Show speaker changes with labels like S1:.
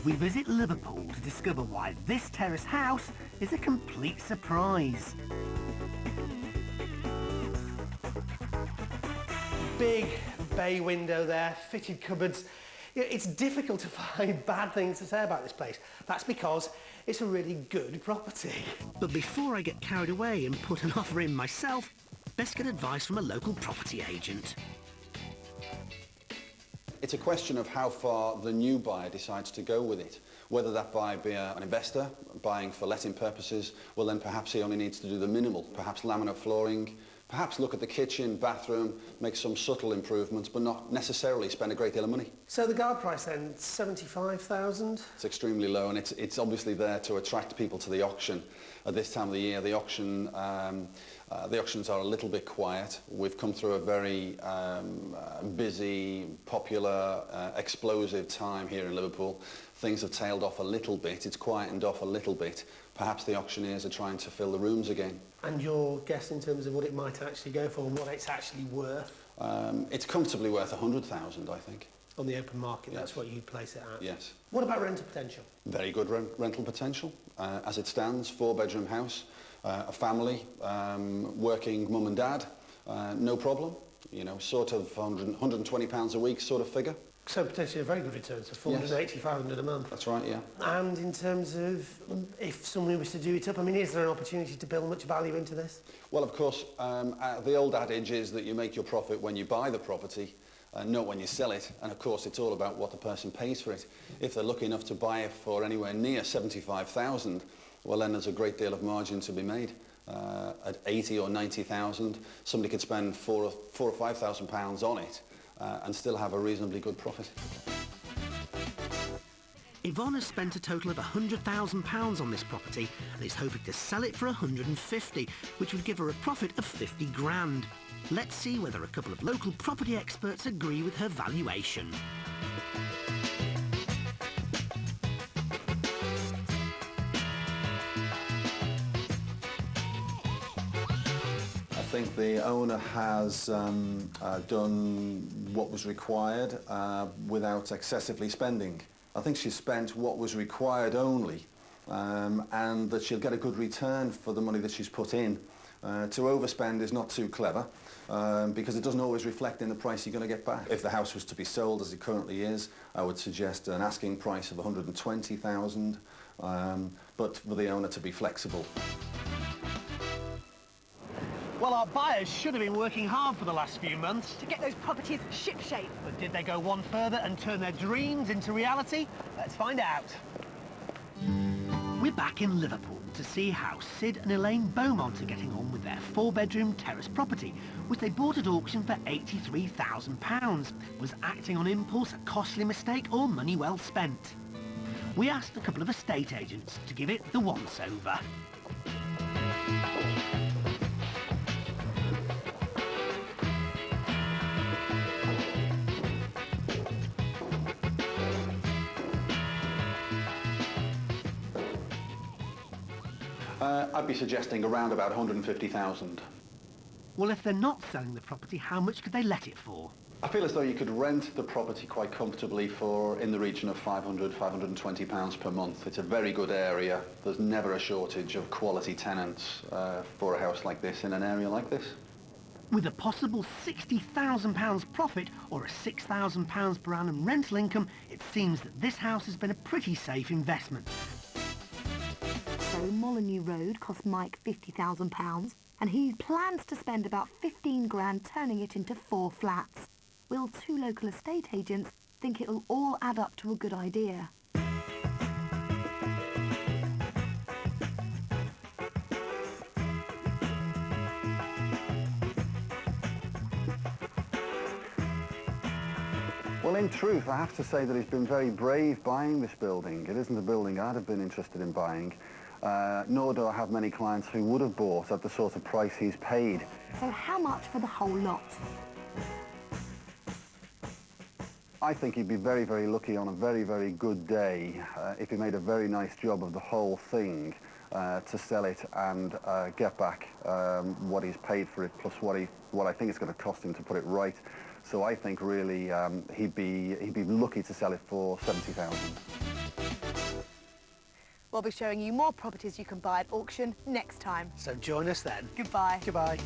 S1: We visit Liverpool to discover why this terrace house is a complete surprise.
S2: Big bay window there, fitted cupboards. You know, it's difficult to find bad things to say about this place. That's because it's a really good property.
S1: But before I get carried away and put an offer in myself, best get advice from a local property agent.
S3: It's a question of how far the new buyer decides to go with it. Whether that buyer be an investor buying for letting purposes, well then perhaps he only needs to do the minimal, perhaps laminate flooring, perhaps look at the kitchen, bathroom, make some subtle improvements, but not necessarily spend a great deal of money.
S2: So the guard price then, 75,000?
S3: It's extremely low, and it's obviously there to attract people to the auction. At this time of the year, the auctions are a little bit quiet. We've come through a very busy, popular, explosive time here in Liverpool. Things have tailed off a little bit, it's quietened off a little bit. Perhaps the auctioneers are trying to fill the rooms again.
S2: And your guess in terms of what it might actually go for and what it's actually worth?
S3: It's comfortably worth 100,000, I think.
S2: On the open market,
S3: Yes.
S2: That's what you place it at?
S3: Yes.
S2: What about rental potential?
S3: Very good rental potential. As it stands, 4-bedroom house, a family, working mum and dad, no problem. You know, sort of £120 a week sort of figure.
S2: So potentially a very good return, so 480, 500 a month.
S3: That's right, yeah.
S2: And in terms of if somebody was to do it up, I mean, is there an opportunity to build much value into this?
S3: Well, of course, the old adage is that you make your profit when you buy the property, not when you sell it. And of course, it's all about what the person pays for it. If they're lucky enough to buy it for anywhere near 75,000, well, then there's a great deal of margin to be made. At 80 or 90,000, somebody could spend £4,000 or £5,000 on it and still have a reasonably good profit.
S1: Yvonne has spent a total of £100,000 on this property and is hoping to sell it for 150, which would give her a profit of 50 grand. Let's see whether a couple of local property experts agree with her valuation.
S3: I think the owner has done what was required without excessively spending. I think she spent what was required only, and that she'll get a good return for the money that she's put in. To overspend is not too clever, because it doesn't always reflect in the price you're going to get back. If the house was to be sold as it currently is, I would suggest an asking price of 120,000, but for the owner to be flexible.
S1: Well, our buyers should have been working hard for the last few months.
S4: To get those properties ship-shape.
S1: But did they go one further and turn their dreams into reality? Let's find out. We're back in Liverpool to see how Sid and Elaine Beaumont are getting on with their 4-bedroom terrace property, which they bought at auction for £83,000. Was acting on impulse a costly mistake or money well spent? We asked a couple of estate agents to give it the once-over.
S3: I'd be suggesting around about 150,000.
S1: Well, if they're not selling the property, how much could they let it for?
S3: I feel as though you could rent the property quite comfortably for in the region of £500, £520 per month. It's a very good area. There's never a shortage of quality tenants for a house like this in an area like this.
S1: With a possible £60,000 profit or a £6,000 per annum rental income, it seems that this house has been a pretty safe investment.
S4: So Molyneux Road cost Mike £50,000 and he plans to spend about 15 grand turning it into 4 flats. Will 2 local estate agents think it'll all add up to a good idea?
S3: Well, in truth, I have to say that he's been very brave buying this building. It isn't a building I'd have been interested in buying, nor do I have many clients who would have bought at the sort of price he's paid.
S4: So how much for the whole lot?
S3: I think he'd be very, very lucky on a very, very good day if he made a very nice job of the whole thing to sell it and get back what he's paid for it, plus what I think it's going to cost him to put it right. So I think really he'd be lucky to sell it for 70,000.
S4: We'll be showing you more properties you can buy at auction next time.
S2: So join us then.
S4: Goodbye.
S2: Goodbye.